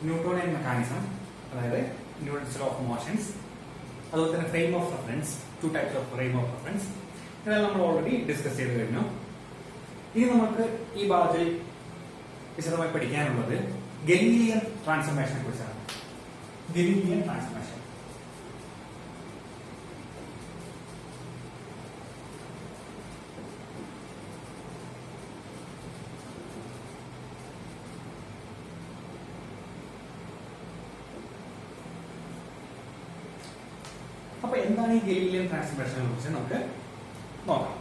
Newtonian mechanism, അതായത് Newton's law of motions, അതുപോലെ തന്നെ frame of reference, 2 types of frame of reference, ഇതെല്ലാം നമ്മൾ ഓൾറെഡി ഡിസ്കസ് ചെയ്ത് കഴിഞ്ഞു. ഇനി നമുക്ക് ഈ ഭാഗത്തിൽ വിശദമായി പഠിക്കാനുള്ളത് ഗലീലിയൻ ട്രാൻസ്ഫോർമേഷനെ കുറിച്ചാണ്. Galilean transformation. അപ്പൊ എന്താണ് ഈ ഗലീലിയൻ ട്രാൻസ്ഫോർമേഷനെ കുറിച്ച് നമുക്ക് നോക്കാം.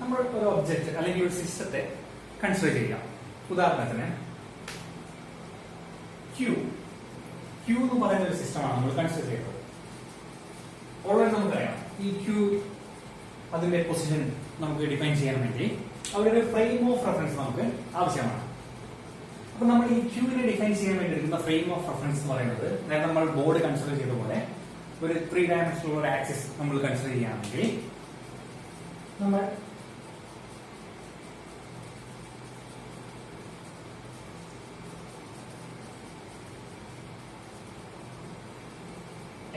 നമ്മൾ ഒരു ഒബ്ജക്റ്റ് അല്ലെങ്കിൽ ഒരു സിസ്റ്റത്തെ കൺസിഡർ ചെയ്യാം. ഉദാഹരണത്തിന് ക്യൂ എന്ന് പറയുന്ന ഒരു സിസ്റ്റമാണ് നമ്മൾ കൺസിഡർ ചെയ്യുന്നത്. ഓൾറെഡി നമുക്കറിയാം ഈ ക്യൂ അതിന്റെ പൊസിഷൻ നമുക്ക് ഡിഫൈൻ ചെയ്യാൻ വേണ്ടി അവിടെ ഒരു ഫ്രെയിം ഓഫ് റെഫറൻസ് നമുക്ക് ആവശ്യമാണ്. അപ്പൊ നമ്മൾ ഈ ക്യൂവിനെ ഡിഫൈൻ ചെയ്യാൻ വേണ്ടി എടുക്കുന്ന ഫ്രെയിം ഓഫ് റെഫറൻസ് എന്ന് പറയുന്നത് നേരത്തെ നമ്മൾ ബോർഡ് കൺസിഡർ ചെയ്ത പോലെ ഒരു 3 dimensional ഒരു ആക്സിസ് നമ്മൾ കൺസിഡർ ചെയ്യുകയാണെങ്കിൽ നമ്മൾ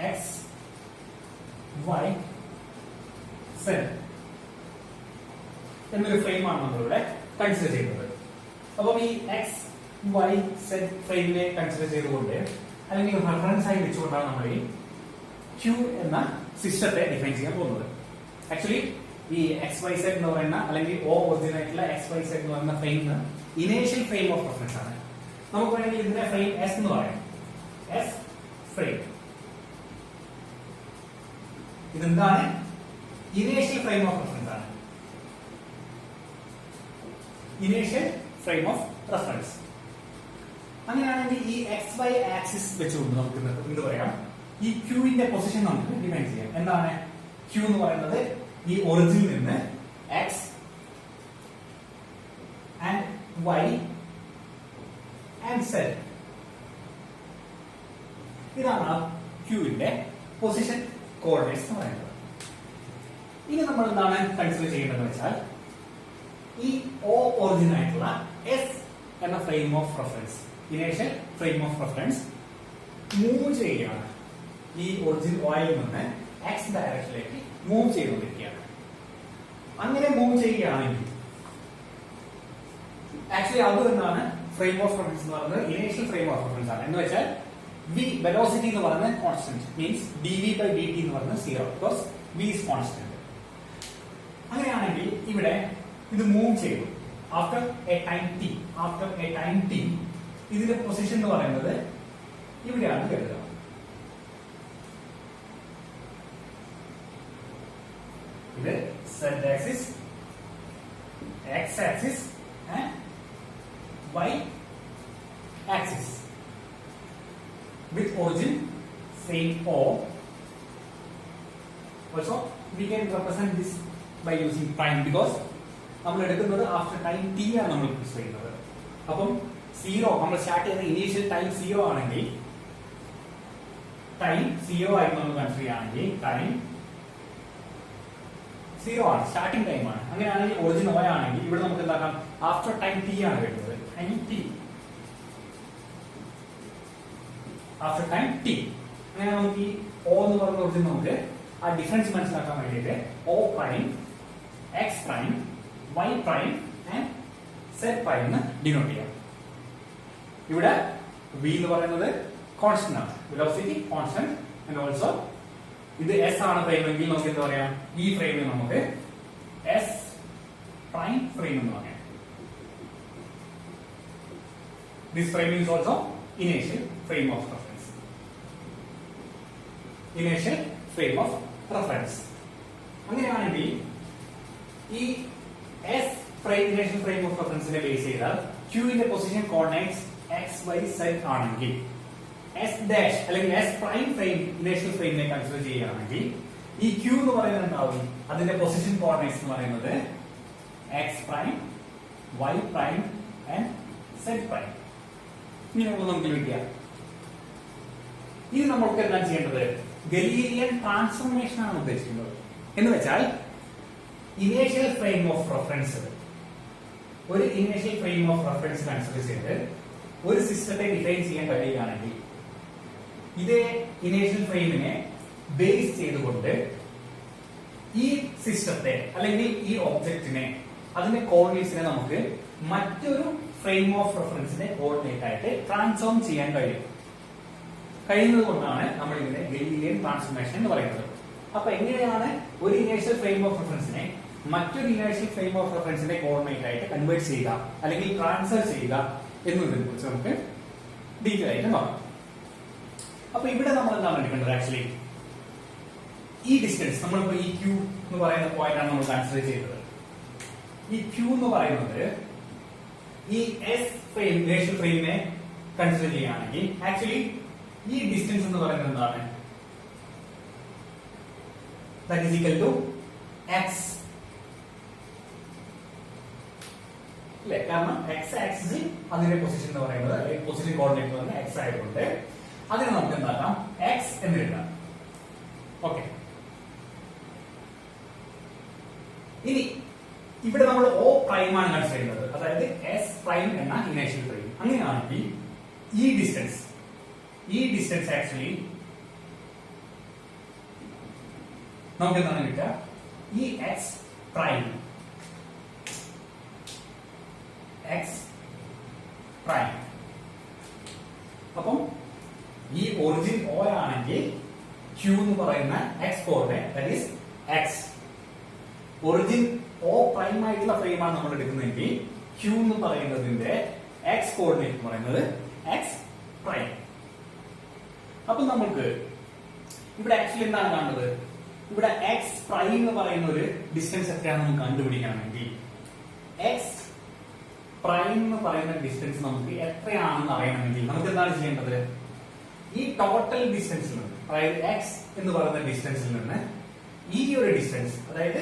X, Y, Z എന്നൊരു ഫ്രെയിമാണ് നമ്മളിവിടെ കൺസിഡർ ചെയ്യുന്നത്. അപ്പം ഈ X, Y, Z ഫ്രെയിമിനെ കൺസിഡർ ചെയ്തുകൊണ്ട് അല്ലെങ്കിൽ റെഫറൻസ് ആയി വെച്ചുകൊണ്ടാണ് നമ്മൾ ഈ Q എന്ന സിസ്റ്റത്തെ ഡിഫൈൻ ചെയ്യാൻ പോകുന്നത്. ആക്ച്വലി ഈ XYZ എന്ന് പറയുന്ന അല്ലെങ്കിൽ O ഒറിജിൻ ആയിട്ടുള്ള XYZ എന്ന് പറയുന്ന frame initial frame of reference ആണ്. നമുക്ക് വേണമെങ്കിൽ ഇതിന്റെ ഫ്രെയിം S എന്ന് പറയാം. S frame. ഇതെന്താണ്? ഇനീഷ്യൽ ഫ്രെയിം ഓഫ് റെഫറൻസ് ആണ്. Initial frame of reference. അങ്ങനെയാണെങ്കിൽ ഈ XY ആക്സിസ് വെച്ചുകൊണ്ട് നമുക്ക് എന്ത് പറയാം? ഈ ക്യൂവിന്റെ പൊസിഷൻ നമുക്ക് ഡിഫൈൻ ചെയ്യാം. എന്താണ് ക്യൂ എന്ന് പറയുന്നത്? ഈ ഒറിജിനിൽ നിന്ന് X and Y and Z ഇതാണ് ക്യൂവിന്റെ പൊസിഷൻ കോർഡിനേറ്റ്സ് എന്ന് പറയുന്നത്. ഇനി നമ്മൾ എന്താണ് കൺസിഡർ ചെയ്യേണ്ടതെന്ന് വെച്ചാൽ ഈ O ഒറിജിൻ ആയിട്ടുള്ള S എന്ന frame of reference, initial frame of reference move ചെയ്യുകയാണ്. ഈ ഒറിജിൻ ഓയിൽ നിന്ന് X ഡയറക്ഷനിലേക്ക് മൂവ് ചെയ്തുകൊണ്ടിരിക്കുകയാണ്. അങ്ങനെ മൂവ് ചെയ്യുകയാണെങ്കിൽ ആക്ച്വലി അത് എന്താണ് ഫ്രെയിം ഓഫ് റെഫറൻസ് എന്ന് പറയുന്നത്? ഇനീഷ്യൽ ഫ്രെയിം ഓഫ് റെഫറൻസ് ആണ്. എന്ന് വെച്ചാൽ V വെലോസിറ്റി എന്ന് പറയുന്നത് കോൺസ്റ്റന്റ്, മീൻസ് dV/dt എന്ന് പറയുന്നത് 0 ബിക്കോസ് V is constant. അങ്ങനെയാണെങ്കിൽ ഇവിടെ ഇത് മൂവ് ചെയ്തു ആഫ്റ്റർ എ ടൈം t ഇതിന്റെ പൊസിഷൻ എന്ന് പറയുന്നത് ഇവിടെയാണ് കരുതുക. ഇത് Z axis, X axis and Y axis with origin same O. Also we can represent this by using prime because നമ്മൾ എടുക്കുന്നത് ആഫ്റ്റർ ടൈം t ആണ് നമ്മൾ യൂസ് ചെയ്യുന്നത്. അപ്പം 0 നമ്മൾ സ്റ്റാർട്ട് ചെയ്യുന്ന ഇനീഷ്യൽ ടൈം 0 ആണെങ്കിൽ ടൈം 0 ആയി നമ്മൾ കൺസിഡർ ചെയ്യുകയാണെങ്കിൽ ടൈം 0 ആണ്, സ്റ്റാർട്ടിംഗ് ടൈം ആണ്. അങ്ങനെയാണെങ്കിൽ ഒറിജിൻ O ആണെങ്കിൽ ഇവിടെ നമുക്ക് എന്താക്കാം? ആഫ്റ്റർ ടൈം t ആണ് വരുന്നത്. Time t after time t. അങ്ങനെ നമുക്ക് ഈ O എന്ന് പറയുന്ന ഒറിജിൻ നമുക്ക് ആ ഡിഫറൻസ് മനസ്സിലാക്കാൻ വേണ്ടിയിട്ട് O prime, X prime, Y prime and Z prime എന്ന് ഡിനോട്ട് ചെയ്യാം. ഇവിടെ V എന്ന് പറയുന്നത് കോൺസ്റ്റന്റ് ആണ്, വെലോസിറ്റി കോൺസ്റ്റന്റ്. ആൻഡ് ഓൾസോ ഇത് S ആണ് ഫ്രെയിം എങ്കിൽ നമുക്ക് എന്താ പറയാം? ഈ ഫ്രെയിമിൽ നമുക്ക് S പ്രൈം ഫ്രെയിം എന്ന് പറയാം. This frame is also initial frame of reference. Initial frame of reference. അങ്ങനെയാണെങ്കിൽ ഈ S ഇനീഷ്യൽ ഫ്രെയിം ഓഫ് റെഫറൻസിനെ ബേസ് ചെയ്താൽ ക്യൂവിന്റെ പൊസിഷൻ കോർഡിനേറ്റ്സ് XYZ ആണെങ്കിൽ S ഡാഷ് അല്ലെങ്കിൽ S പ്രൈം ഫ്രെയിം ഇനീഷ്യൽ ഫ്രെയിമിനെ കൺസിഡർ ചെയ്യുകയാണെങ്കിൽ ഈ Q എന്ന് പറയുന്നത് എന്താവും? അതിന്റെ പൊസിഷൻ കോർഡിനേറ്റ്സ് എന്ന് പറയുന്നത് X prime, Y prime and Z prime. ഇങ്ങനെയുള്ള നമുക്ക് കിട്ടിയ ഇത് നമ്മൾക്ക് എന്താ ചെയ്യേണ്ടത്? ഗലീലിയൻ ട്രാൻസ്ഫോർമേഷൻ ആണ് ഉദ്ദേശിക്കുന്നത്. എന്ന് വെച്ചാൽ ഇനീഷ്യൽ ഫ്രെയിം ഓഫ് റെഫറൻസ്, ഒരു initial frame of reference consider ചെയ്ത് ഒരു സിസ്റ്റത്തെ ഡിഫൈൻ ചെയ്യാൻ കഴിയുകയാണെങ്കിൽ ഇതേ ഇനീഷ്യൽ ഫ്രെയിമിനെ ബേസ് ചെയ്തുകൊണ്ട് ഈ സിസ്റ്റത്തെ അല്ലെങ്കിൽ ഈ ഒബ്ജക്റ്റിനെ അതിന്റെ കോർഡിനേറ്റ്സിനെ നമുക്ക് മറ്റൊരു ഫ്രെയിം ഓഫ് റെഫറൻസിന്റെ കോർഡിനേറ്റ് ആയിട്ട് ട്രാൻസ്ഫോം ചെയ്യാൻ കഴിയുന്നത് കൊണ്ടാണ് നമ്മൾ ഇതിനെ ഗലീലിയൻ ട്രാൻസ്ഫോർമേഷൻ എന്ന് പറയുന്നത്. അപ്പൊ എങ്ങനെയാണ് ഒരു ഇനീഷ്യൽ ഫ്രെയിം ഓഫ് റെഫറൻസിനെ മറ്റൊരു ഇനീഷ്യൽ ഫ്രെയിം ഓഫ് റെഫറൻസിന്റെ കോർഡിനേറ്റ് ആയിട്ട് കൺവേർട്ട് ചെയ്യുക അല്ലെങ്കിൽ ട്രാൻസ്ഫർ ചെയ്യുക എന്നതിനെ കുറിച്ച് നമുക്ക് ഡീറ്റെയിൽ ആയിട്ട് നോക്കാം. അപ്പൊ ഇവിടെ നമ്മൾ എന്താണ് എടുക്കേണ്ടത്? ആക്ച്വലി ഈ ഡിസ്റ്റൻസ് നമ്മളിപ്പോ ഈ ക്യൂ എന്ന് പറയുന്ന പോയിന്റ് ആണ് നമ്മൾ കൺസിഡർ ചെയ്തത്. ഈ ക്യൂ എന്ന് പറയുന്നത് ഈ എസ് ഫ്രെയിം ഇനീഷ്യൽ ഫ്രെയിമിനെ കൺസിഡർ ചെയ്യുകയാണെങ്കിൽ ആക്ച്വലി ഈ ഡിസ്റ്റൻസ് എന്ന് പറയുന്നത് എന്താണ്? That is equal to x. അല്ലേ? കാരണം x ആക്സിസിൽ അതിന്റെ പൊസിഷൻ എന്ന് പറയുന്നത് അല്ലെങ്കിൽ പൊസിഷൻ കോർഡിനേറ്റ് എന്ന് പറയുന്നത് x ആയതുകൊണ്ട് അതിനെ നമുക്ക് എന്താക്കാം? x എന്ന് എഴുതാം. ഓക്കെ. ഇനി ഇവിടെ നമ്മൾ O പ്രൈം ആണ് കൺസിഡർ ചെയ്യുന്നത്, അതായത് S പ്രൈം എന്ന ഇനീഷ്യൽ ഫ്രെയിം. അങ്ങനെയാണെങ്കിൽ ഈ ഡിസ്റ്റൻസ് ആക്ച്വലി നമുക്ക് എന്താണ് കിട്ടുക? ഈ എക്സ് പ്രൈം അപ്പം ഈ ഒറിജിൻ O ആണെങ്കിൽ Q എന്ന് പറയുന്ന X coordinate that is X. Origin O prime ആയിട്ടുള്ള ഫ്രെയിം ആണ് നമ്മൾ എടുക്കുന്നതെങ്കിൽ Q എന്ന് പറയുന്നതിന്റെ എക്സ് കോർഡിനേറ്റ് എന്ന് പറയുന്നത് എക്സ് പ്രൈം. അപ്പൊ നമുക്ക് ഇവിടെ ആക്ച്വലി എന്താണ് കാണുന്നത്? ഇവിടെ എക്സ് പ്രൈം എന്ന് പറയുന്ന ഒരു ഡിസ്റ്റൻസ് എത്രയാണ് നമുക്ക് കണ്ടുപിടിക്കണമെങ്കിൽ എക്സ് പ്രൈം എന്ന് പറയുന്ന ഡിസ്റ്റൻസ് നമുക്ക് എത്രയാണെന്ന് അറിയണമെങ്കിൽ നമുക്ക് എന്താണ് ചെയ്യേണ്ടത്? ഈ ടോട്ടൽ ഡിസ്റ്റൻസിൽ നിന്ന്, അതായത് എക്സ് എന്ന് പറയുന്ന ഡിസ്റ്റൻസിൽ നിന്ന് ഈ ഒരു ഡിസ്റ്റൻസ്, അതായത്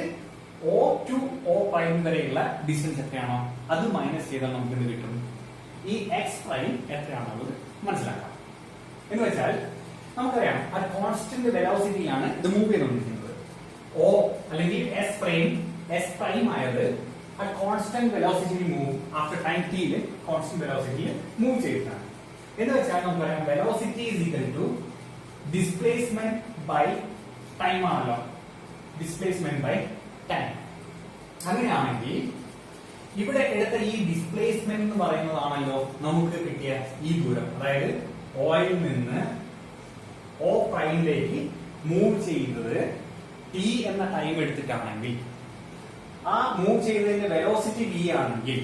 O ടു O പ്രൈം വരെയുള്ള ഡിസ്റ്റൻസ് എത്രയാണോ അത് മൈനസ് ചെയ്താൽ നമുക്ക് എന്ത് കിട്ടും? ഈ എക്സ് പ്രൈം എത്രയാണുള്ളത് മനസ്സിലാക്കാം. എന്ന് വെച്ചാൽ നമുക്കറിയാം അത് കോൺസ്റ്റന്റ് വെലോസിറ്റിയാണ് ഇത് മൂവ് ചെയ്തുകൊണ്ടിരിക്കുന്നത്. O അല്ലെങ്കിൽ S പ്രൈം ആയത് at constant velocity move after time t യിൽ constant velocity മൂവ് ചെയ്തിട്ടാണ്. എന്ന് വെച്ചാൽ നമുക്ക് പറയാം velocity is equal to displacement by time ആണല്ലോ, displacement by time. അങ്ങനെയാണെങ്കിൽ ഇവിടെ എടുത്ത ഈ ഡിസ്പ്ലേസ്മെന്റ് എന്ന് പറയുന്നതാണല്ലോ നമുക്ക് കിട്ടിയ ഈ ദൂരം, അതായത് ഓയിൽ നിന്ന് O പ്രൈമിലേക്ക് മൂവ് ചെയ്യുന്നത് t എന്ന ടൈം എടുത്തിട്ടാണെങ്കിൽ ആ മൂവ് ചെയ്തതിന്റെ വെലോസിറ്റി v ആണെങ്കിൽ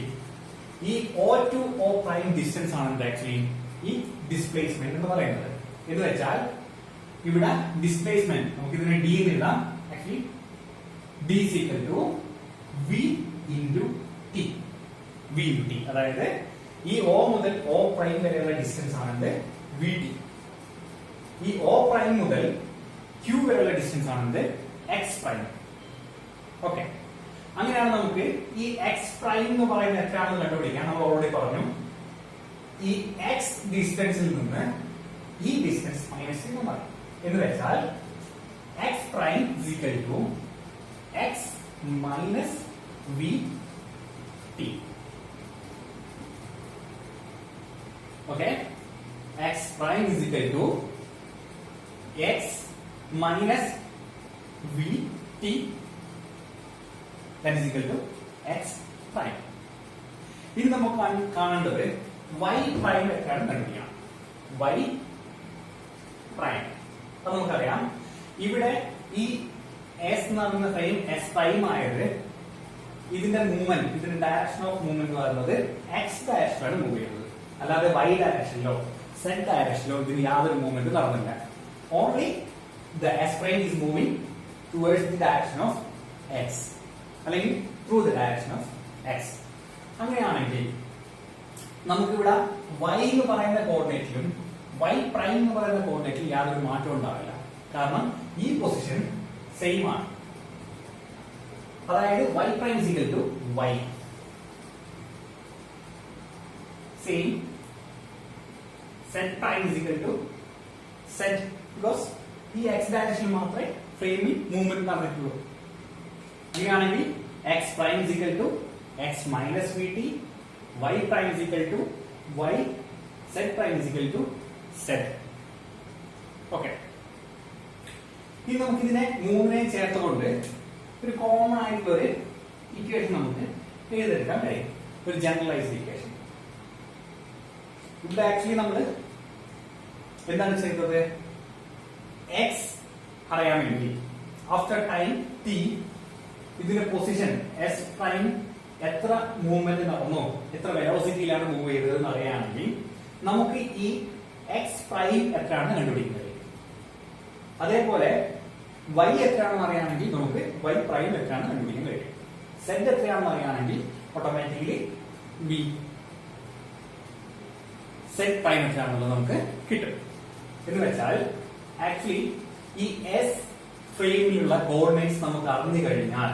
ഈ O to O prime distance ആണ് ആക്ച്വലി ഈ ഡിസ്പ്ലേസ്മെന്റ് എന്ന് പറയുന്നത്. എന്ന് വെച്ചാൽ ഇവിടെ ഡിസ്പ്ലേസ്മെന്റ് നമുക്ക് ഇതിനെ d എന്ന് എഴുതാം. Actually d is equal to v into t. അതായത് ഈ O മുതൽ O പ്രൈം വരെയുള്ള ഡിസ്റ്റൻസ് ആണെന്ന് vt. ഈ O പ്രൈം മുതൽ Q വരെയുള്ള ഡിസ്റ്റൻസ് ആണെന്ന് x പ്രൈം. ഓക്കെ, അങ്ങനെയാണ് നമുക്ക് ഈ എക്സ് പ്രൈം എന്ന് പറയുന്നത് എത്രയാണെന്ന് കണ്ടുപിടിക്കാൻ നമ്മൾ ഓൾറെഡി പറഞ്ഞു. ഈ എക്സ് ഡിസ്റ്റൻസിൽ നിന്ന് ഈ ഡിസ്റ്റൻസ് മൈനസ് ചെയ്താൽ മതി. എന്ന് വെച്ചാൽ x prime is equal to x minus v t. Okay, x prime is equal to x minus v t that is equal to x prime. ഇനി നമുക്ക് കാണേണ്ടത് y prime എത്രയാണ് കണ്ടുപിടിക്കാം. y prime അത് നമുക്കറിയാം. ഇവിടെ ഈ s എന്ന് പറയുന്ന ഫ്രെയിം s prime ആയത് ഇതിന്റെ മൂവ്മെന്റ്, ഇതിന്റെ ഡയറക്ഷൻ ഓഫ് മൂവ്മെന്റ് എന്ന് പറയുന്നത് x ഡയറക്ഷനിലാണ് മൂവ് ചെയ്യുന്നത്, അല്ലാതെ y ഡയറക്ഷനിലോ z ഡയറക്ഷനിലോ ഇതിന് യാതൊരു മൂവ്മെന്റ് നടന്നില്ല. Only the s prime is moving towards the direction of x അല്ലെങ്കിൽ through the direction of X. അങ്ങനെയാണെങ്കിൽ നമുക്കിവിടെ y എന്ന് പറയുന്ന കോർഡിനേറ്റിലും y പ്രൈം എന്ന് പറയുന്ന കോർഡിനേറ്റിലും യാതൊരു മാറ്റവും ഉണ്ടാവില്ല. കാരണം ഈ പൊസിഷൻ സെയിം ആണ്. അതായത് y prime is equal to y same, z prime is equal to z, because ഈ x ഡയറക്ഷനിൽ മാത്രമേ ഫ്രെയിമിൽ മൂവ്മെന്റ് നടന്നിട്ടുള്ളൂ. അങ്ങനെയാണെങ്കിൽ x prime is equal to x minus vt, y prime is equal to y Z prime is equal to Z. Okay. ഇനി നമുക്ക് ഇതിനെ മൂന്നിനെയും ചേർത്തുകൊണ്ട് ഒരു കോമൺ ആയിട്ടുള്ള ഒരു ഇക്വേഷൻ നമുക്ക് എഴുതെടുക്കാൻ കഴിയും, ഒരു ജനറലൈസ്ഡ് ഇക്വേഷൻ. ഇവിടെ ആക്ച്വലി നമ്മൾ എന്താണ് ചെയ്തത്? എക്സ് അറിയാൻ വേണ്ടി ആഫ്റ്റർ ടൈം ടി ഇതിന്റെ പൊസിഷൻ എസ് പ്രൈം എത്ര മൂവ്മെന്റ് നടന്നോ, എത്ര വെലോസിറ്റിയിലാണ് മൂവ് ചെയ്തതെന്ന് അറിയാമെങ്കിൽ നമുക്ക് ഈ എക്സ് പ്രൈം എത്രയാണ് കണ്ടുപിടിക്കുന്നത്. അതേപോലെ y എത്രയാണെന്ന് അറിയാമെങ്കിൽ നമുക്ക് y പ്രൈം എത്രയാണ് കണ്ടുപിടിക്കാൻ കഴിയും. z എത്രയാണെന്ന് അറിയാമെങ്കിൽ ഓട്ടോമാറ്റിക്കലി b z പ്രൈം എത്രയാണെന്നുള്ളത് നമുക്ക് കിട്ടും. എന്ന് വെച്ചാൽ ആക്ച്വലി ഈ എസ് ഫ്രെയിമിലുള്ള കോർഡിനേറ്റ്സ് നമുക്ക് അറിഞ്ഞു കഴിഞ്ഞാൽ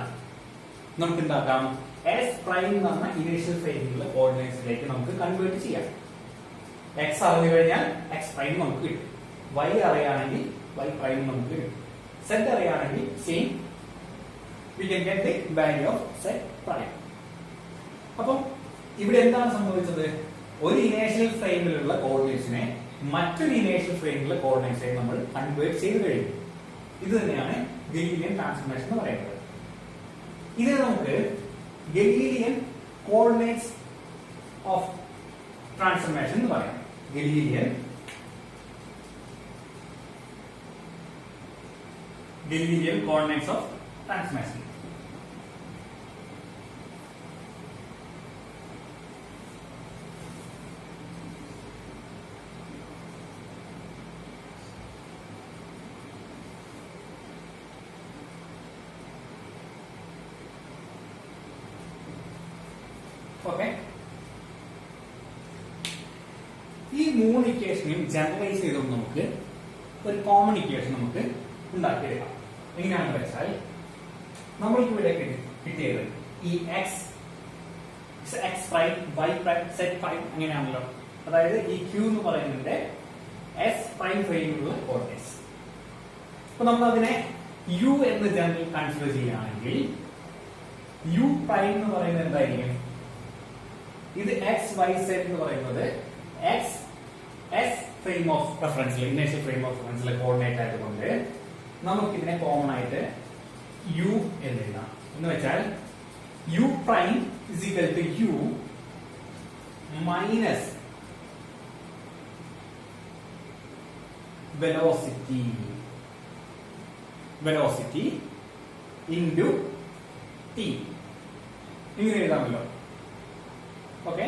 നമുക്ക് എന്താക്കാം, എസ് പ്രൈം എന്ന് പറഞ്ഞ ഇനീഷ്യൽ ഫ്രെയിമിലുള്ള കോർഡിനേറ്റ്സിലേക്ക് നമുക്ക് കൺവേർട്ട് ചെയ്യാം. എക്സ് അറിഞ്ഞു കഴിഞ്ഞാൽ എക്സ് പ്രൈം നമുക്ക് കിട്ടും, y അറിയാണെങ്കിൽ y പ്രൈം നമുക്ക് കിട്ടും, z അറിയാണെങ്കിൽ same we can get the value of z prime. അപ്പോൾ ഇവിടെ എന്താണ് സംഭവിച്ചത്? ഒരു ഇനീഷ്യൽ ഫ്രെയിമിലുള്ള കോർഡിനേറ്റ്സിനെ മറ്റൊരു ഇനീഷ്യൽ ഫ്രെയിമിലുള്ള കോർഡിനേറ്റ്സിനെ നമ്മൾ കൺവേർട്ട് ചെയ്ത് കഴിഞ്ഞു. ഇത് തന്നെയാണ് ഗലീലിയൻ ട്രാൻസ്ഫോർമേഷൻ എന്ന് പറയുന്നത്. ഇതിനെ നമുക്ക് ഗലീലിയൻ കോർഡിനേറ്റ്സ് ഓഫ് ട്രാൻസ്ഫോർമേഷൻ എന്ന് പറയാം. Galilean coordinates of transformation. Okay. ഈ മൂന്ന് ഇക്വേഷനെയും ജനറലൈസ് ചെയ്തുകൊണ്ട് നമുക്ക് ഒരു കോമൺ ഇക്വേഷൻ നമുക്ക് ഉണ്ടാക്കിയെടുക്കാം. എങ്ങനെയാണെന്ന് വെച്ചാൽ നമ്മൾക്ക് ഇവിടെ കിട്ടിയത് ഈ x prime y prime z prime അങ്ങനെയാണല്ലോ. അതായത് ഈ ക്യൂ എന്ന് പറയുന്നത് എസ് പ്രൈം ഫ്രെയിമിലുള്ള കോർഡിനേറ്റ്സ്. അപ്പൊ നമ്മൾ അതിനെ യു എന്ന് ജനറൽ കൺസിഡർ ചെയ്യുകയാണെങ്കിൽ യു പ്രൈം എന്ന് പറയുന്നത് എന്തായിരിക്കും? ഇത് എക്സ് വൈ സെറ്റ് എന്ന് പറയുന്നത് എക്സ് എസ് ഫ്രെയിം ഓഫ് റെഫറൻസിൽ ഇനീഷ്യൽ ഫ്രെയിം ഓഫ് റെഫറൻസിലെ കോർഡിനേറ്റ് ആയതുകൊണ്ട് നമുക്കിതിനെ കോമൺ ആയിട്ട് യു എന്ന് എഴുതാം. എന്ന് വെച്ചാൽ U prime is equal to U minus velocity into T. ഇങ്ങനെ എഴുതാമല്ലോ. ഓക്കെ.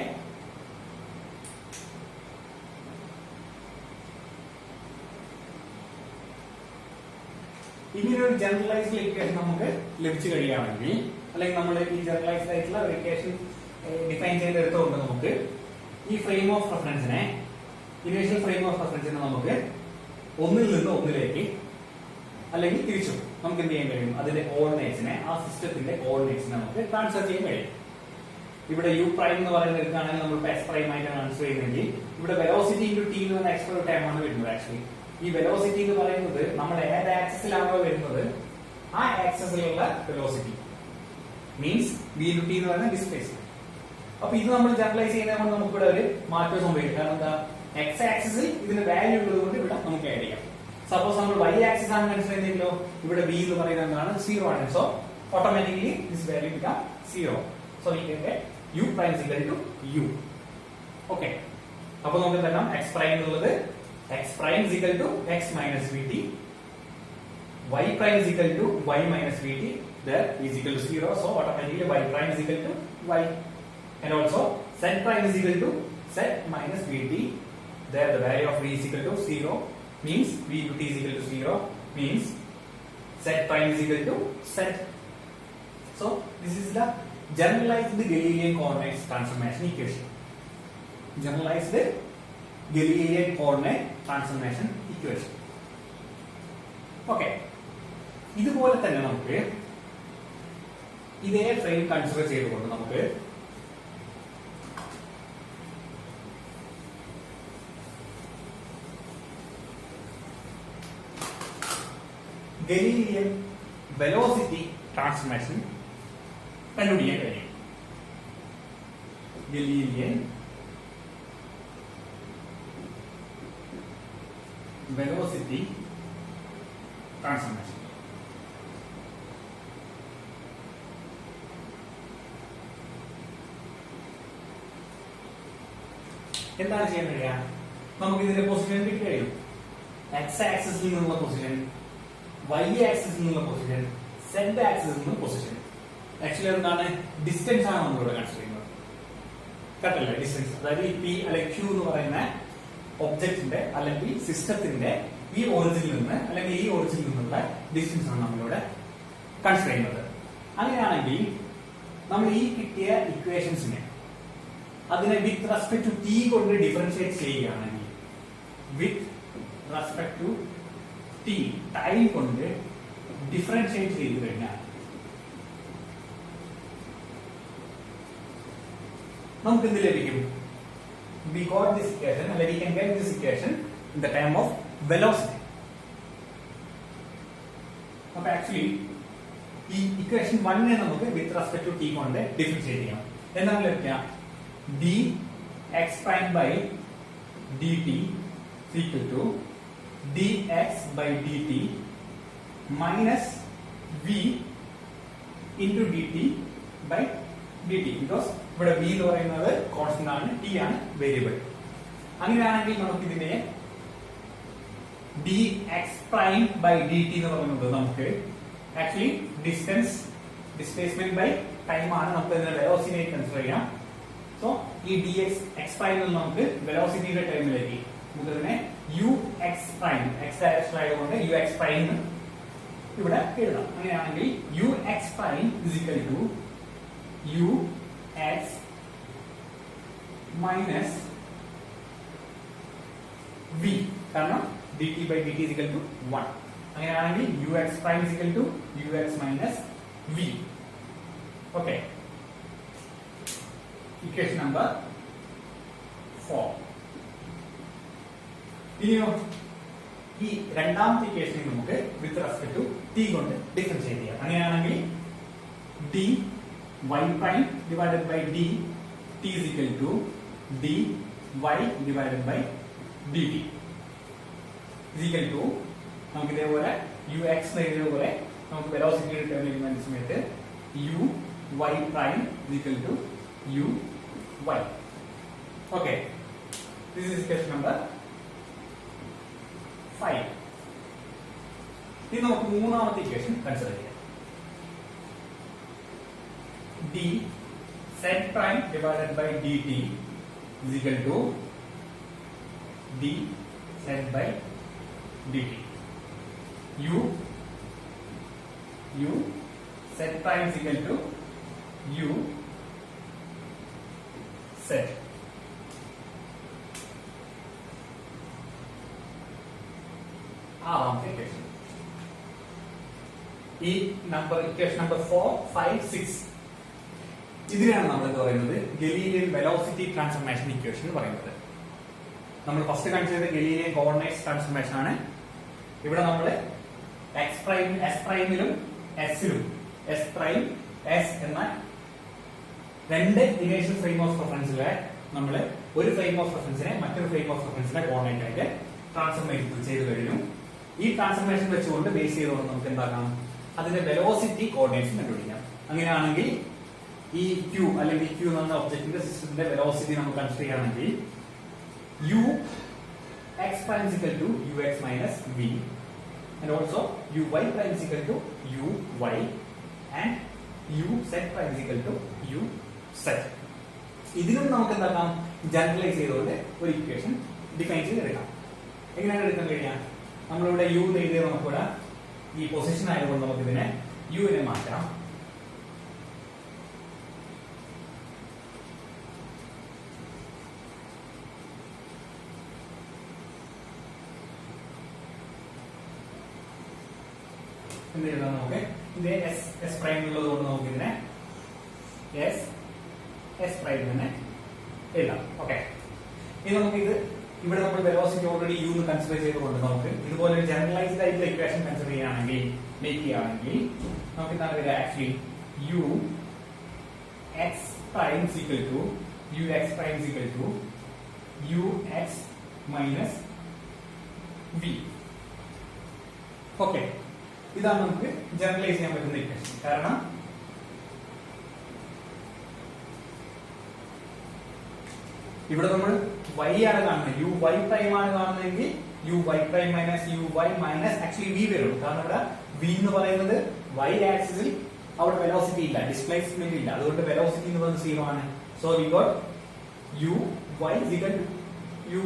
ഇങ്ങനെ ഒരു ജനറലൈസ്ഡ് ഇക്വേഷൻ നമുക്ക് ലഭിച്ചു കഴിയുകയാണെങ്കിൽ, അല്ലെങ്കിൽ നമ്മൾ ഈ ജനറലൈസ്ഡ് ആയിട്ടുള്ള ഒരു ഇക്വേഷൻ ഡിഫൈൻ ചെയ്തെടുത്തുകൊണ്ട് നമുക്ക് ഈ ഫ്രെയിം ഓഫ് റെഫറൻസിനെ ഇനീഷ്യൽ ഫ്രെയിം ഓഫ് റെഫറൻസിനെ നമുക്ക് ഒന്നിൽ നിന്ന് ഒന്നിലേക്ക് അല്ലെങ്കിൽ തിരിച്ചു നമുക്ക് എന്ത് ചെയ്യാൻ കഴിയും? അതിന്റെ കോർഡിനേറ്റ്സിനെ, ആ സിസ്റ്റത്തിന്റെ കോർഡിനേറ്റ്സിനെ നമുക്ക് ട്രാൻസ്ഫർ ചെയ്യാൻ കഴിയും. ഇവിടെ യു പ്രൈം എന്ന് പറയുന്നത് എടുക്കുകയാണെങ്കിൽ നമ്മൾ എക്സ് പ്രൈം ആയിട്ട് ട്രാൻസ്ഫർ ചെയ്യുന്നെങ്കിൽ ഇവിടെ വെലോസിറ്റി ഇൻറ്റു ടി എന്ന് പറഞ്ഞ എക്സ്ട്രാ ടൈം ആണ് വരുന്നത്. ആക്ച്വലി ഈ വെലോസിറ്റി എന്ന് പറയുന്നത് നമ്മൾ ഏത് ആക്സിസിലാണോ വരുന്നത് ആ ആക്സിസിലുള്ള velocity means V into T എന്ന് പറയുന്ന ഡിസ്പ്ലേസ്മെന്റ്. അപ്പൊ ഇത് നമ്മൾ ജനറലൈസ് ചെയ്യുന്നതുകൊണ്ട് നമുക്ക് ഇവിടെ ഒരു മാറ്റം സംഭവിക്കും. കാരണം എന്താ, എക്സ് ആക്സിസിൽ ഇതിന് വാല്യൂ ഉള്ളത് കൊണ്ട് ഇവിടെ നമുക്ക് ആഡ് ചെയ്യാം. സപ്പോസ് നമ്മൾ വൈ ആക്സിസ് ആണ് കൺസിഡർ ചെയ്യുന്നതെങ്കിലോ ഇവിടെ ബി എന്ന് പറയുന്നത് എന്താണ്? 0 ആണ്. So automatically this value become 0. So we can get u prime is equal to u. Okay. അപ്പോൾ നമുക്ക് എന്താക്കാം? x prime എന്നുള്ളത് x prime is equal to x minus vt, y prime is equal to y minus vt, there is equal to 0. So automatically y prime is equal to y, and also z prime is equal to z minus vt, there the value of v is equal to 0 means v into t is equal to 0 means z prime is equal to z. So this is the generalized Galilean coordinate transformation equation. Generalized Galilean coordinate transformation equation. Okay. ഇതുപോലെ തന്നെ നമുക്ക് ഇതേ frame consider ചെയ്തുകൊണ്ട് നമുക്ക് Galilean velocity transformation കണ്ടുപിടിക്കാൻ കഴിയും. Galilean velocity transformation. എന്താണ് ചെയ്യാൻ കഴിയുക? നമുക്ക് ഇതിന്റെ പൊസിഷൻ കിട്ടി കഴിയും. എക്സ് ആക്സിസിൽ നിന്നുള്ള പൊസിഷൻ, വൈ ആക്സിസിൽ നിന്നുള്ള പൊസിഷൻ, സെഡ് ആക്സിസിൽ നിന്നുള്ള പൊസിഷൻ. ആക്ച്വലി എന്താണ്? ഡിസ്റ്റൻസ് ആണ് നമ്മളിവിടെ കൺസിഡർ ചെയ്യുന്നത്. കറക്റ്റല്ലേ? ഡിസ്റ്റൻസ്. അതായത് ഈ പി അല്ലെങ്കിൽ ക്യൂ എന്ന് പറയുന്ന ഒബ്ജക്റ്റിന്റെ അല്ലെങ്കിൽ സിസ്റ്റത്തിന്റെ ഈ ഒറിജിനിൽ നിന്ന് അല്ലെങ്കിൽ ഈ ഒറിജിനിൽ നിന്നുള്ള ഡിസ്റ്റൻസ് ആണ് നമ്മളിവിടെ കൺസിഡർ ചെയ്യുന്നത്. അങ്ങനെയാണെങ്കിൽ നമ്മൾ ഈ കിട്ടിയ ഇക്വേഷൻസിനെ അതിനെ വിത്ത് റെസ്പെക്ട് ടു ടി കൊണ്ട് ഡിഫറൻഷിയേറ്റ് ചെയ്യുകയാണെങ്കിൽ, with respect to t time കൊണ്ട് ഡിഫറൻഷിയേറ്റ് ചെയ്തു കഴിഞ്ഞാൽ നമുക്ക് എന്ത് ലഭിക്കും? We got this equation, or we can get this equation in the term of velocity. അപ്പൊ ആക്ച്വലി ഈ ഇക്വേഷൻ 1 നമുക്ക് വിത്ത് റെസ്പെക്ട് ടു ടി കൊണ്ട് ഡിഫറൻഷിയേറ്റ് ചെയ്യാം. എന്താണ് ലഭിക്കുക? dx prime by dt is equal to dx by dt minus v into dt by dt, because ഇവിടെ v എന്ന് പറയുന്നത് കോൺസ്റ്റന്റ് ആണ്, t ആണ് വേരിയബിൾ. അങ്ങനെയാണെങ്കിൽ നമുക്ക് ഇതിനെ dx prime by dt എന്ന് പറയുന്നത് നമുക്ക് actually distance displacement by time ആണ്. നമുക്ക് ഇതിനെ വെലോസിറ്റി കൺസിഡർ ചെയ്യാം. സോ ഈ dx x prime ൽ നമുക്ക് വെലോസിറ്റിയുടെ ടൈമിലേക്ക് നമുക്ക് ഇതിനെ ux prime x ഡയറക്ഷൻ ആയതുകൊണ്ട് ux prime ഇവിടെ എഴുതാം. അങ്ങനെയാണെങ്കിൽ ux prime is equal to ux minus v, കാരണം dt by dt is equal to 1. അങ്ങനെയാണെങ്കിൽ ux prime is equal to ux minus v. Okay, equation number 4. ഇനിയോ ഈ രണ്ടാമത്തെ ഇക്വേഷനെ നമുക്ക് വിത്ത് റെസ്പെക്ട് ടു ടി കൊണ്ട് ഡിഫറൻഷിയേറ്റ് ചെയ്യാം. അങ്ങനെയാണെങ്കിൽ dy prime divided by dt is equal to dy divided by dt is equal to നമുക്ക് ഇതേപോലെ ux ഇതേപോലെ നമുക്ക് വെലോസിറ്റിയുടെ ടേമിൽ എഴുതുന്ന സമയത്ത് uy prime is equal to uy. Okay, this is equation number 5. ഇനി നമുക്ക് മൂന്നാമത്തെ ഇക്വേഷൻ കൺസിഡർ ചെയ്യാം. d z prime divided by dt is equal to d z by dt. u z prime is equal to u z. ആറാമത്തെ equation. ഈ number equation number 4, 5, 6 ഇതിനാണ് നമ്മൾ എന്ത് പറയുന്നത്? ഗലീലിയൻ വെലോസിറ്റി ട്രാൻസ്ഫോർമേഷൻ ഇക്വേഷൻ എന്ന് പറയുന്നത്. നമ്മൾ ഫസ്റ്റ് കൺസിഡർ ചെയ്ത ഗലീലിയൻ കോർഡിനേറ്റ്സ് ട്രാൻസ്ഫോർമേഷൻ ആണ്. ഇവിടെ നമ്മൾ എക്സ് പ്രൈം എസ് പ്രൈമിലും എസിലും എസ് പ്രൈം എസ് എന്ന രണ്ട് ഇനീഷ്യൽ ഫ്രെയിം ഓഫ് റെഫറൻസിലെ നമ്മൾ ഒരു ഫ്രെയിം ഓഫ് റെഫറൻസിനെ മറ്റൊരു ഫ്രെയിം ഓഫ് റെഫറൻസിന്റെ കോർഡിനേറ്റ് ആയിട്ട് ട്രാൻസ്ഫോർമേഷൻ ചെയ്തു കഴിഞ്ഞു. ഈ ട്രാൻസ്ഫോർമേഷൻ വെച്ചുകൊണ്ട് ബേസ് ചെയ്തുകൊണ്ട് നമുക്ക് എന്താക്കാം? അതിന്റെ വെലോസിറ്റി കോർഡിനേറ്റ്സ് കണ്ടുപിടിക്കാം. അങ്ങനെയാണെങ്കിൽ ഈ ക്യൂ അല്ലെങ്കിൽ ക്യൂ എന്ന ഒബ്ജക്റ്റിന്റെ സിസ്റ്റത്തിന്റെ വെലോസിറ്റി നമുക്ക് കൺസിഡർ ചെയ്യുകയാണെങ്കിൽ u x prime is equal to ux minus v, and also uy prime is equal to uy, and uz prime is equal to uz. ഇതിനും നമുക്ക് എന്താക്കാം? ജനറലൈസ് ചെയ്തുകൊണ്ട് ഒരു ഇക്വേഷൻ ഡിഫൈൻ ചെയ്തെടുക്കാം. എങ്ങനെയാണ് എടുക്കാൻ കഴിയുക? നമ്മളിവിടെ u എഴുതിയത് നമുക്കിവിടെ ഈ പൊസിഷൻ ആയതുകൊണ്ട് നമുക്ക് ഇതിനെ u നെ മാറ്റാം. എന്ത് എഴുതാം? നമുക്ക് ഇത് എസ് പ്രൈം ഉള്ളത് കൊണ്ട് നമുക്ക് ഇതിനെ എസ് പ്രൈം തന്നെ എഴുതാം. ഓക്കെ, ഇനി നമുക്ക് ഇത് ഇവിടെ നമ്മൾ വെലോസിറ്റി ഓൾറെഡി യു എന്ന് കൺസിഡർ ചെയ്തുകൊണ്ട് നമുക്ക് ഇതുപോലെ ജനറലൈസ്ഡ് ആയിട്ടുള്ള ഇക്വേഷൻ കൺസിഡർ ചെയ്യുകയാണെങ്കിൽ മേക്ക് ചെയ്യുകയാണെങ്കിൽ നമുക്ക് എന്താണ് വരിക? Actually u x prime equal to u x prime equal to u x minus v. Okay, ഇതാണ് നമുക്ക് ജനറലൈസ് ചെയ്യാൻ പറ്റുന്ന ഇക്വേഷൻ. കാരണം ഇവിടെ നമ്മൾ y ആണ് കാണുന്നത്, u y പ്രൈം ആണ് കാണുന്നതെങ്കിൽ u y prime minus u y minus actually v വരും. കാരണം ഇവിടെ v എന്ന് പറയുന്നത് y ആക്സിസിൽ അവിടെ വെലോസിറ്റി ഇല്ല, ഡിസ്പ്ലേസ്മെന്റ് ഇല്ല, അതുകൊണ്ട് വെലോസിറ്റി എന്ന് പറയുന്നത് 0 ആണ്. So we got u y equal to u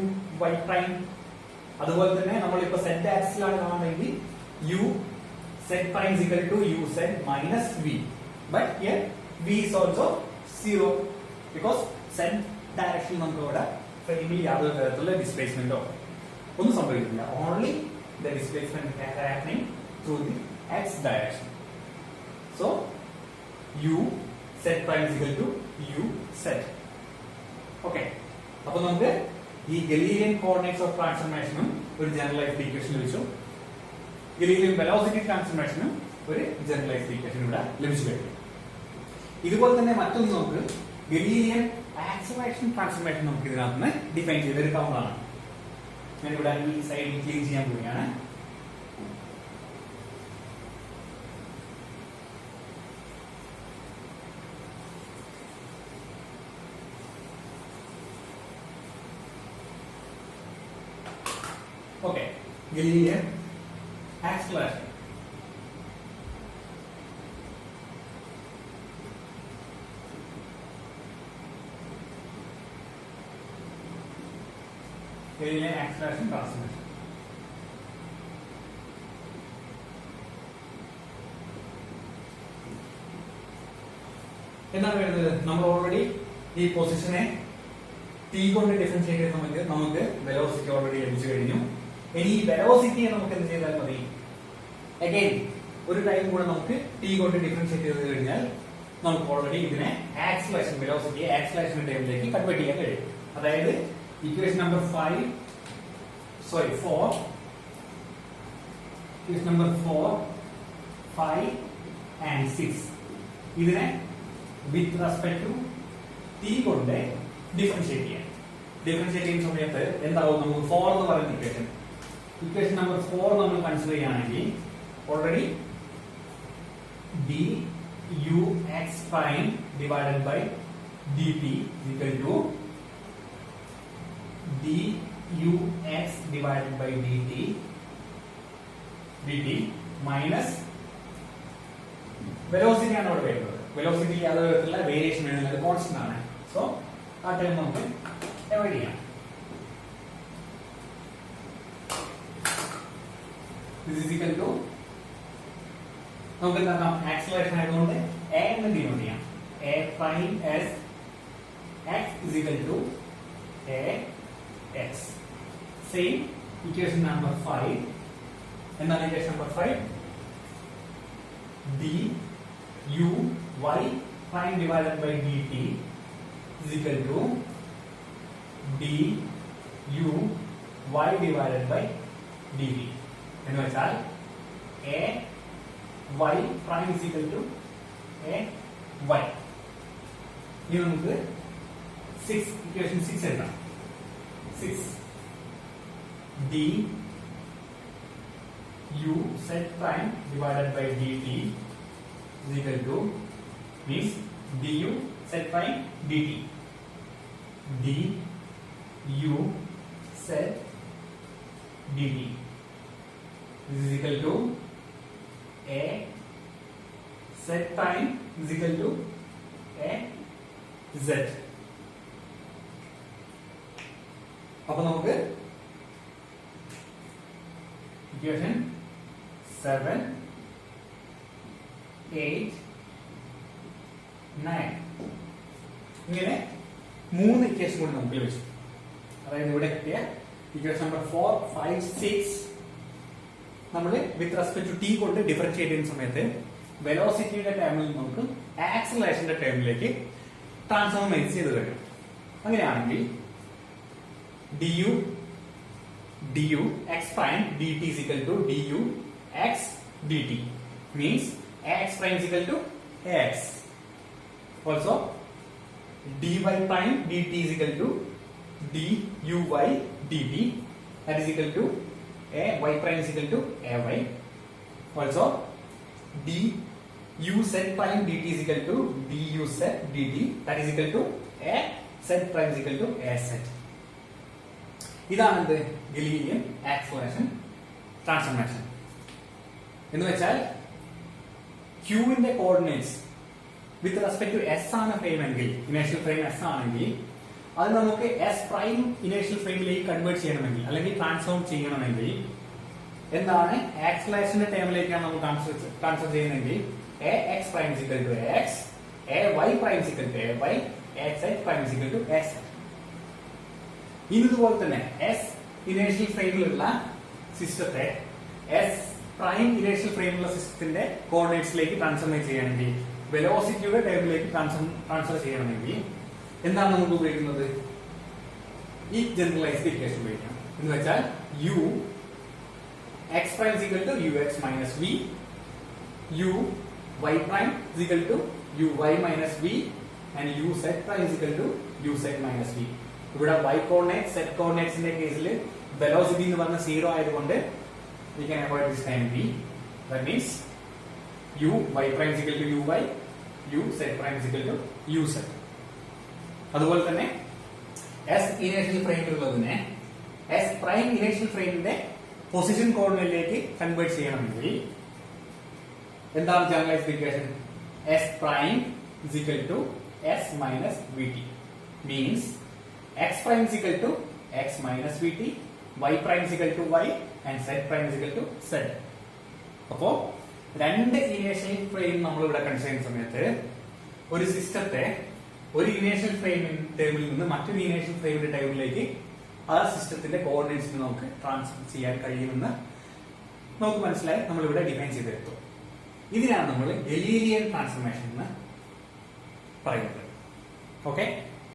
y prime. അതുപോലെ തന്നെ നമ്മൾ ഇപ്പോ z ആക്സിസിലാണ് കാണുന്നതെങ്കിൽ u z prime is equal to u z minus v, but here v is also 0 because z direction നമുക്ക് ഇവിടെ ഫ്രെയിമിൽ യാതൊരു തരത്തിലുള്ള ഡിസ്പ്ലേസ്മെന്റോ ഒന്നും സംഭവിക്കില്ല. Only the displacement happening through the x direction. So u z prime is equal to u z. Okay, അപ്പോൾ നമുക്ക് ഈ ഗലീലിയൻ കോർഡിനേറ്റ്സ് ഓഫ് ട്രാൻസ്ഫോർമേഷനും ഒരു ജനറലൈസ്ഡ് ഇക്വേഷൻ ലഭിച്ചു. ഗലീലിയൻ വെലോസിറ്റി ട്രാൻസ്ഫോർമേഷനും ഒരു ജനറലൈസ്ഡ് ഇക്വേഷൻ ഇവിടെ ലഭിച്ചു കഴിഞ്ഞു. ഇതുപോലെ തന്നെ മറ്റൊന്ന് നമുക്ക് ഗലീലിയൻ ആക്സിലറേഷൻ ട്രാൻസ്ഫോർമേഷൻ നമുക്ക് ഇതിനകത്ത് നിന്ന് ഡിഫൈൻ ചെയ്തെടുക്കാവുന്നതാണ്. ഞാനിവിടെ ഈ സൈഡിൽ ക്ലീൻ ചെയ്യാൻ പോവുകയാണ്. Okay, Galilean acceleration. Galilean acceleration transformation. എന്താണ് വരുന്നത്? നമ്മൾ ഓൾറെഡി ഈ പൊസിഷനെ t കൊണ്ട് ഡിഫറൻഷിയേറ്റ് ചെയ്യുന്ന സമയത്ത് നമുക്ക് വെലോസിറ്റി ഓൾറെഡി ലഭിച്ചു കഴിഞ്ഞു. ഇനി ഈ വെലോസിറ്റിയെ നമുക്ക് എന്ത് ചെയ്താൽ മതി? അഗൈൻ ഒരു ടൈം കൂടെ നമുക്ക് t കൊണ്ട് ഡിഫറൻഷിയേറ്റ് ചെയ്ത് കഴിഞ്ഞാൽ നമുക്ക് ഓൾറെഡി ഇതിനെ ആക്സിലറേഷൻ വെലോസിറ്റിയെ ആക്സിലറേഷൻ ടൈമിലേക്ക് കൺവേർട്ട് ചെയ്യാൻ കഴിയും. അതായത് equation number 4, equation number 4, 5 and 6 ഇതിനെ വിത്ത് റെസ്പെക്ട് ടു t കൊണ്ട് ഡിഫറൻഷിയേറ്റ് ചെയ്യാം. ഡിഫറൻഷിയേറ്റ് ചെയ്യുന്ന സമയത്ത് എന്താവും? നമുക്ക് 4 എന്ന് പറയുന്ന ഇക്വേഷൻ നമ്പർ 4 നമ്മൾ കൺസിഡർ ചെയ്യുകയാണെങ്കിൽ already du x prime divided by dt is equal to du x divided by dt minus velocity ആണ് അവിടെ വരുന്നത്. വെലോസിറ്റി യാതൊരു തരത്തിലുള്ള വേരിയേഷൻ വരുന്നത് കോൺസ്റ്റന്റ് ആണ്. സോ ആ ടൈം നമുക്ക് അവോയ്ഡ് ചെയ്യാം. This is equal to നമുക്ക് എന്താ ആക്സിലറേഷൻ ആയതുകൊണ്ട് a എന്ന് ഡിനോട്ട് ചെയ്യാം. a prime as x is equal to a x. Same equation number 5. എന്താണ് equation number 5? du y prime divided by dt is equal to du y divided by dt. എന്ന് വെച്ചാൽ a y prime is equal to a y. ഇനി നമുക്ക് 6 equation 6 എഴുതാം. 6 du z prime divided by dt is equal to means du z prime dt. du z dt this is equal to a z prime is equal to a z. അപ്പൊ നമുക്ക് equation 7, 8, 9 ഇങ്ങനെ 3 equation കൂടി നമുക്ക് ലഭിച്ചു. അതായത് ഇവിടെ കിട്ടിയ equation number 4, 5, 6 നമ്മൾ വിത്ത് റെസ്പെക്ട് ടു t കൊണ്ട് ഡിഫറൻഷിയേറ്റ് ചെയ്യുന്ന സമയത്ത് വെലോസിറ്റിയുടെ ടേമിൽ നമുക്ക് ആക്സിലറേഷന്റെ ടേമിലേക്ക് ട്രാൻസ്ഫോർമേറ്റ് ചെയ്ത് കഴിയും. അങ്ങനെയാണെങ്കിൽ du x prime dt is equal to du x dt means x prime is equal to x. Also dy prime dt is equal to duy dt that is equal to a y prime is equal to a y. Also d u z prime dt is equal to du z dt, that is equal to a z prime is equal to a z. ഇതാണ് എന്ത് Galilean acceleration transformation എന്ന് വെച്ചാൽ ക്യൂവിന്റെ coordinates with respect to S ആണ് frame എങ്കിൽ, initial frame S ആണെങ്കിൽ അത് നമുക്ക് എസ് പ്രൈം ഇനേഷ്യൽ ഫ്രെയിമിലേക്ക് കൺവേർട്ട് ചെയ്യണമെങ്കിൽ അല്ലെങ്കിൽ ട്രാൻസ്ഫോം ചെയ്യണമെങ്കിൽ എന്താണ് ആക്സലറേഷന്റെ ടേമിലേക്കാണ് നമ്മൾ ട്രാൻസ്ഫർ ചെയ്യുന്നതെങ്കിൽ a x prime is equal to x, a y prime is equal to a y, a z prime is equal to a z. ഇതുപോലെ തന്നെ എസ് ഇനേഷ്യൽ ഫ്രെയിമിലുള്ള സിസ്റ്റത്തെ എസ് പ്രൈം ഇനേഷ്യൽ ഫ്രെയിമിലുള്ള സിസ്റ്റത്തിന്റെ കോർഡിനേറ്റ്സിലേക്ക് ട്രാൻസ്ഫർ ചെയ്യണമെങ്കിൽ, വെലോസിറ്റിയുടെ ടേമിലേക്ക് transfer ചെയ്യണമെങ്കിൽ എന്താണ് നമുക്ക് ഉപയോഗിക്കുന്നത്? ഈ ജനറലൈസ്ഡ് ഇക്വേഷൻ ഉപയോഗിക്കണം. എന്ന് വെച്ചാൽ u x prime is equal to ux minus v, u y prime is equal to uy minus v, and uz prime is equal to uz minus v. ഇവിടെ y coordinates z coordinatesന്റെ കേസിൽ velocity എന്ന് പറഞ്ഞ 0 ആയതുകൊണ്ട് we can avoid this time v. That means uy prime is equal to uy, uz prime is equal to uz. അതുപോലെ തന്നെ s initial ഫ്രെയിമിലുള്ളതിനെ s prime initial ഫ്രെയിമിന്റെ position കോർഡിനേറ്റിലേക്ക് കൺവേർട്ട് ചെയ്യണമെങ്കിൽ എന്താണ് generalised equation? s prime is equal to s minus vt, means x prime is equal to x minus vt, y prime is equal to y, and z prime is equal to z. അപ്പോ രണ്ട് inertial frame നമ്മൾ ഇവിടെ consider ചെയ്യുന്ന സമയത്ത് ഒരു സിസ്റ്റത്തെ ഒരു inertial ഫ്രെയിമിൻ ടേബിളിൽ നിന്ന് മറ്റൊരു ഇനേഷ്യൽ ഫ്രെയിമിന്റെ ടേബിളിലേക്ക് ആ സിസ്റ്റത്തിന്റെ കോർഡിനേറ്റ്സിന് നമുക്ക് ട്രാൻസ്ഫർ ചെയ്യാൻ കഴിയുമെന്ന് നമുക്ക് മനസ്സിലായി. നമ്മൾ ഇവിടെ ഡിഫൈൻ ചെയ്തെടുത്തു. ഇതിനാണ് നമ്മൾ ഗലീലിയൻ ട്രാൻസ്ഫോർമേഷൻ എന്ന് പറയുന്നത്. ഓക്കെ.